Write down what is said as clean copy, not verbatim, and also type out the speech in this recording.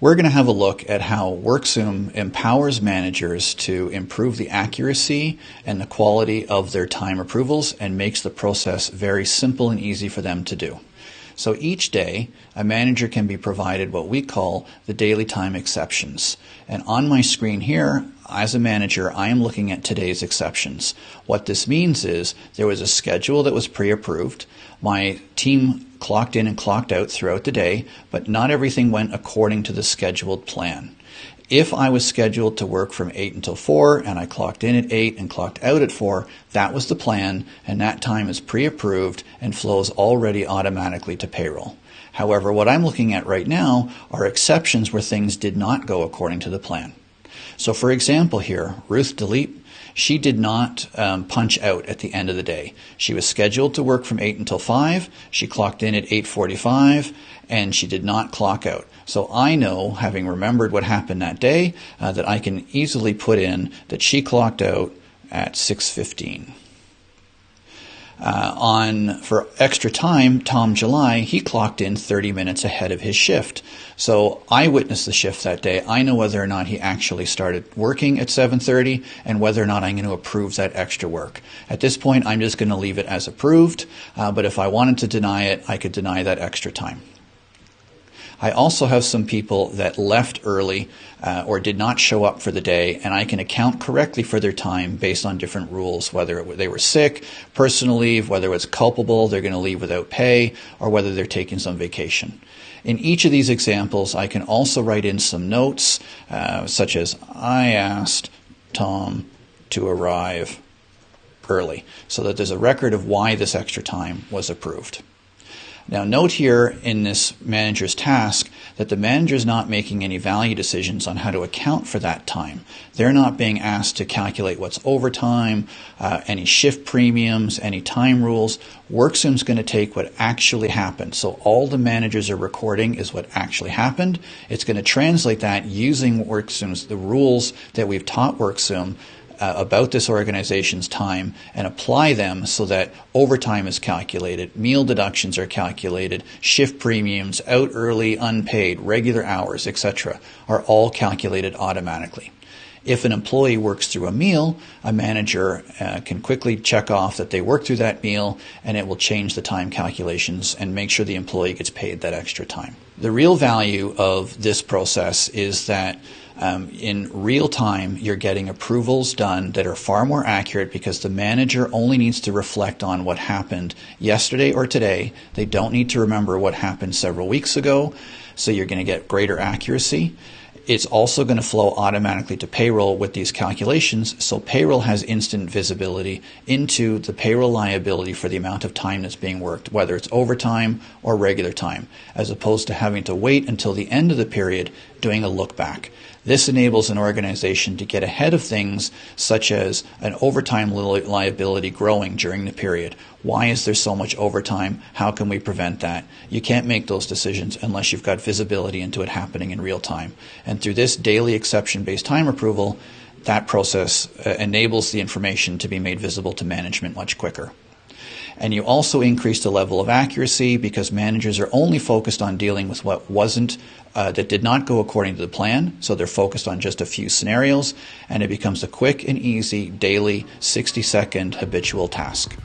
We're going to have a look at how Workzoom empowers managers to improve the accuracy and the quality of their time approvals and makes the process very simple and easy for them to do. So each day, a manager can be provided what we call the daily time exceptions. And on my screen here, as a manager, I am looking at today's exceptions. What this means is there was a schedule that was pre-approved. My team clocked in and clocked out throughout the day, but not everything went according to the scheduled plan. If I was scheduled to work from 8 until 4 and I clocked in at 8 and clocked out at 4, that was the plan, and that time is pre-approved and flows already automatically to payroll. However, what I'm looking at right now are exceptions where things did not go according to the plan. So for example here, Ruth Delete, she did not punch out at the end of the day. She was scheduled to work from 8 until 5. She clocked in at 8:45 and she did not clock out. So I know, having remembered what happened that day, that I can easily put in that she clocked out at 6:15. For extra time, Tom July, he clocked in 30 minutes ahead of his shift. So I witnessed the shift that day. I know whether or not he actually started working at 7:30 and whether or not I'm going to approve that extra work. At this point, I'm just going to leave it as approved, but if I wanted to deny it, I could deny that extra time. I also have some people that left early or did not show up for the day, and I can account correctly for their time based on different rules, whether they were sick, personal leave, whether it's culpable, they're going to leave without pay, or whether they're taking some vacation. In each of these examples, I can also write in some notes, such as, I asked Tom to arrive early, so that there's a record of why this extra time was approved. Now note here in this manager's task that the manager is not making any value decisions on how to account for that time. They're not being asked to calculate what's overtime, any shift premiums, any time rules. Workzoom's going to take what actually happened. So all the managers are recording is what actually happened. It's going to translate that using Workzoom's, the rules that we've taught Workzoom about this organization's time, and apply them so that overtime is calculated, meal deductions are calculated, shift premiums, out early, unpaid, regular hours, etc. are all calculated automatically. If an employee works through a meal, a manager can quickly check off that they worked through that meal, and it will change the time calculations and make sure the employee gets paid that extra time. The real value of this process is that in real time, you're getting approvals done that are far more accurate because the manager only needs to reflect on what happened yesterday or today. They don't need to remember what happened several weeks ago, so you're going to get greater accuracy. It's also going to flow automatically to payroll with these calculations, so payroll has instant visibility into the payroll liability for the amount of time that's being worked, whether it's overtime or regular time, as opposed to having to wait until the end of the period doing a look back. This enables an organization to get ahead of things such as an overtime liability growing during the period. Why is there so much overtime? How can we prevent that? You can't make those decisions unless you've got visibility into it happening in real time. And through this daily exception-based time approval, that process enables the information to be made visible to management much quicker. And you also increase the level of accuracy because managers are only focused on dealing with what that did not go according to the plan, so they're focused on just a few scenarios, and it becomes a quick and easy daily 60-second habitual task.